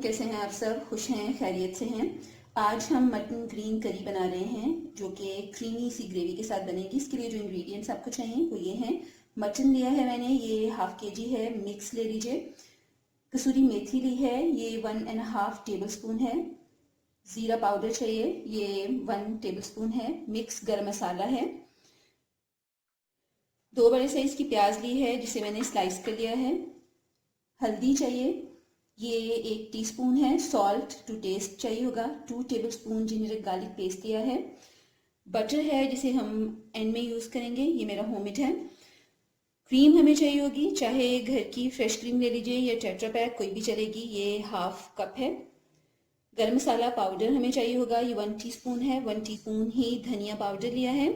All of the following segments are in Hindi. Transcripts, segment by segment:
कैसे हैं आप सब? खुश हैं, खैरियत से हैं? आज हम मटन ग्रीन करी बना रहे हैं जो कि क्रीमी सी ग्रेवी के साथ बनेगी। इसके लिए जो इंग्रेडिएंट्स आपको चाहिए वो ये हैं। मटन लिया है मैंने, ये 1/2 kg है, मिक्स ले लीजिए। कसूरी मेथी ली है, ये 1.5 टेबलस्पून है। ज़ीरा पाउडर चाहिए, ये 1 टेबलस्पून है। मिक्स गरम मसाला है। 2 बड़े साइज़ की प्याज ली है जिसे मैंने स्लाइस कर लिया है। हल्दी चाहिए, ये 1 टीस्पून है। सॉल्ट टू टेस्ट चाहिए होगा। 2 टेबलस्पून जिंजर गार्लिक पेस्ट दिया है। बटर है जिसे हम एंड में यूज़ करेंगे, ये मेरा होममेड है। क्रीम हमें चाहिए होगी, चाहे घर की फ्रेश क्रीम ले लीजिए या टेट्रा पैक, कोई भी चलेगी, ये 1/2 कप है। गरम मसाला पाउडर हमें चाहिए होगा, ये 1 टीस्पून है। 1 टीस्पून ही धनिया पाउडर लिया है।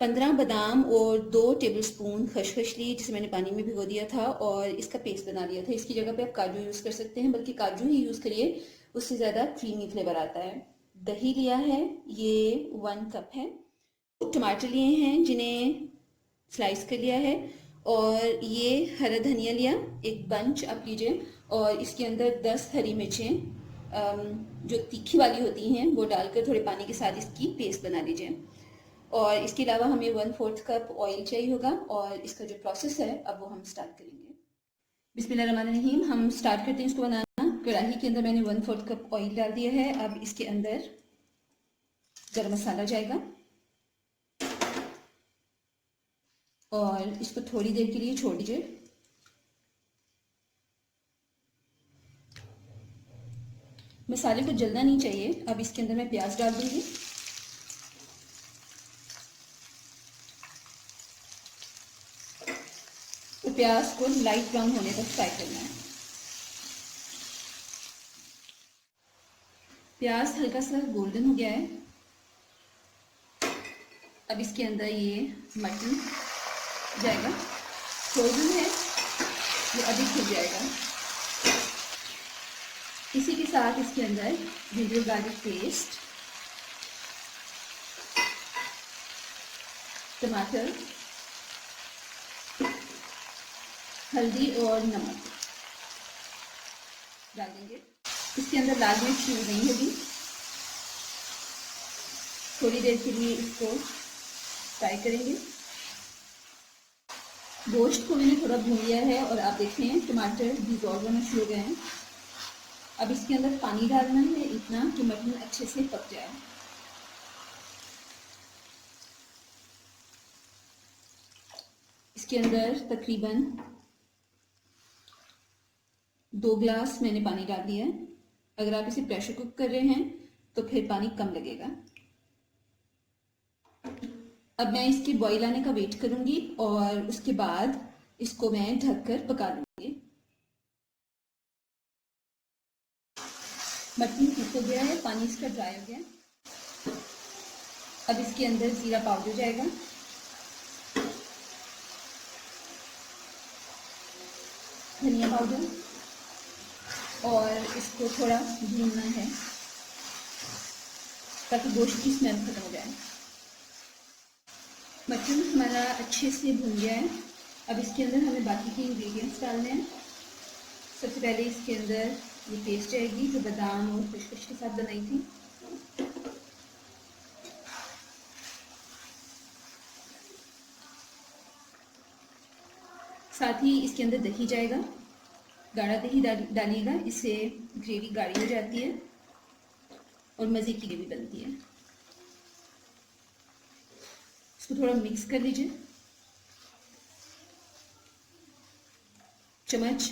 15 बादाम और 2 टेबलस्पून खसखस ली जिसे मैंने पानी में भिगो दिया था और इसका पेस्ट बना लिया था। इसकी जगह पे आप काजू यूज़ कर सकते हैं, बल्कि काजू ही यूज़ करिए, उससे ज़्यादा क्रीमी फ्लेवर आता है। दही लिया है, ये 1 कप है। टमाटर लिए हैं जिन्हें स्लाइस कर लिया है। और ये हरा धनिया लिया, एक बंच आप लीजिए, और इसके अंदर 10 हरी मिर्चें जो तीखी वाली होती हैं वो डालकर थोड़े पानी के साथ इसकी पेस्ट बना लीजिए। और इसके अलावा हमें 1/4 कप ऑयल चाहिए होगा। और इसका जो प्रोसेस है अब वो हम स्टार्ट करेंगे। बिस्मिल्लाहिर्रहमानिर्रहीम। हम स्टार्ट करते हैं इसको बनाना। कढ़ाई के अंदर मैंने 1/4 कप ऑयल डाल दिया है। अब इसके अंदर गरम मसाला जाएगा और इसको थोड़ी देर के लिए छोड़ दीजिए। मसाले को जलना नहीं चाहिए। अब इसके अंदर मैं प्याज डाल दूंगी। तो प्याज को लाइट ब्राउन होने तक फ्राई करना है। प्याज हल्का सा गोल्डन हो गया है। अब इसके अंदर ये मटन जाएगा। फ्रोजन है, ये अभी खिल जाएगा। इसी के साथ इसके अंदर जिंजर गार्लिक पेस्ट, टमाटर, हल्दी और नमक डाल देंगे। इसके अंदर लाल मिर्च यूज नहीं होगी। थोड़ी देर के लिए इसको फ्राई करेंगे। गोश्त को मैंने थोड़ा भून लिया है और आप देखें टमाटर डिजॉल्व होना शुरू हो गए हैं। अब इसके अंदर पानी डालना है इतना कि मटन अच्छे से पक जाए। इसके अंदर तकरीबन 2 गिलास मैंने पानी डाल दिया है। अगर आप इसे प्रेशर कुक कर रहे हैं तो फिर पानी कम लगेगा। अब मैं इसके बॉईल आने का वेट करूंगी और उसके बाद इसको मैं ढककर पका लूंगी। मटन कुक हो गया है, पानी इसका ड्राई हो गया। अब इसके अंदर जीरा पाउडर जाएगा, धनिया पाउडर, और इसको थोड़ा भूनना है ताकि गोश्त की स्मेल खत्म हो जाए। मटन हमारा अच्छे से भुन गया है। अब इसके अंदर हमें बाकी के इंग्रेडिएंट्स डालने हैं। सबसे पहले इसके अंदर ये पेस्ट जाएगी जो बादाम और खसखस के साथ बनाई थी। साथ ही इसके अंदर दही जाएगा। गाढ़ा दही डालिएगा, इससे ग्रेवी गाढ़ी हो जाती है और मज़े की ग्रेवी बनती है। इसको थोड़ा मिक्स कर लीजिए। चम्मच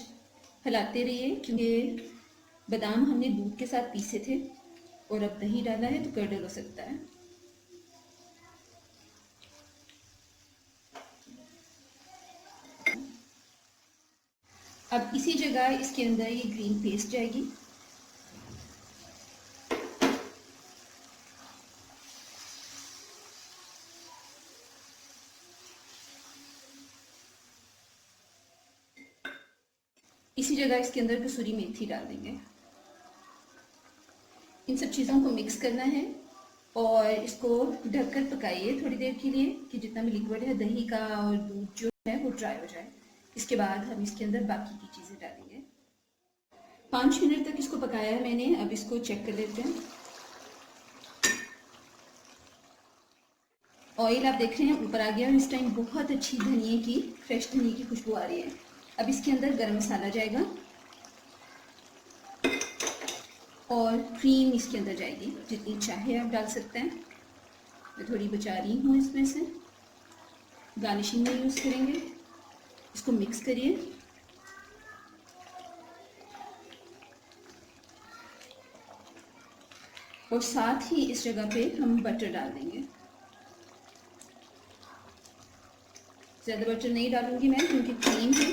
हिलाते रहिए क्योंकि बादाम हमने दूध के साथ पीसे थे और अब दही डाला है तो कर्डल हो सकता है। अब इसी जगह इसके अंदर ये ग्रीन पेस्ट जाएगी। इसी जगह इसके अंदर कसूरी मेथी डाल देंगे। इन सब चीज़ों को मिक्स करना है और इसको ढककर पकाइए थोड़ी देर के लिए कि जितना भी लिक्विड है दही का और दूध जो है वो ड्राई हो जाए। इसके बाद हम इसके अंदर बाकी की चीज़ें डालेंगे। 5 मिनट तक इसको पकाया है मैंने। अब इसको चेक कर लेते हैं। ऑयल आप देख रहे हैं ऊपर आ गया और इस टाइम बहुत अच्छी धनिए की, फ्रेश धनिए की खुशबू आ रही है। अब इसके अंदर गरम मसाला जाएगा और क्रीम इसके अंदर जाएगी, जितनी चाहे आप डाल सकते हैं। मैं थोड़ी बचा रही हूँ इसमें से, गार्निशिंग में यूज़ करेंगे। इसको मिक्स करिए। और साथ ही इस जगह पे हम बटर डाल देंगे। ज़्यादा बटर नहीं डालूंगी मैं क्योंकि क्रीम है,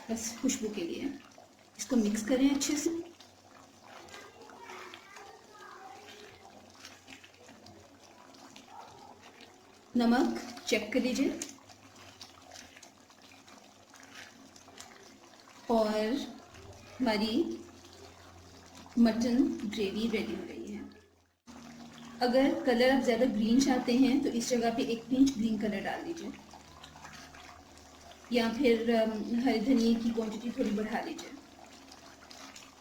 बस खुशबू के लिए। इसको मिक्स करें अच्छे से। नमक चेक कर लीजिए। और हमारी मटन ग्रेवी रेडी हो गई है। अगर कलर आप ज़्यादा ग्रीन चाहते हैं तो इस जगह पे एक पिंच ग्रीन कलर डाल दीजिए, या फिर हरी धनिया की क्वांटिटी थोड़ी बढ़ा लीजिए।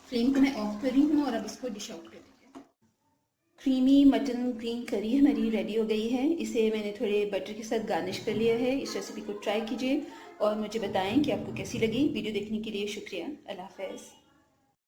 फ्लेम को मैं ऑफ कर रही हूँ और अब इसको डिश आउट कर दीजिए। क्रीमी मटन ग्रीन करी हमारी रेडी हो गई है। इसे मैंने थोड़े बटर के साथ गार्निश कर लिया है। इस रेसिपी को ट्राई कीजिए और मुझे बताएं कि आपको कैसी लगी। वीडियो देखने के लिए शुक्रिया। अल्लाह हाफ़िज़।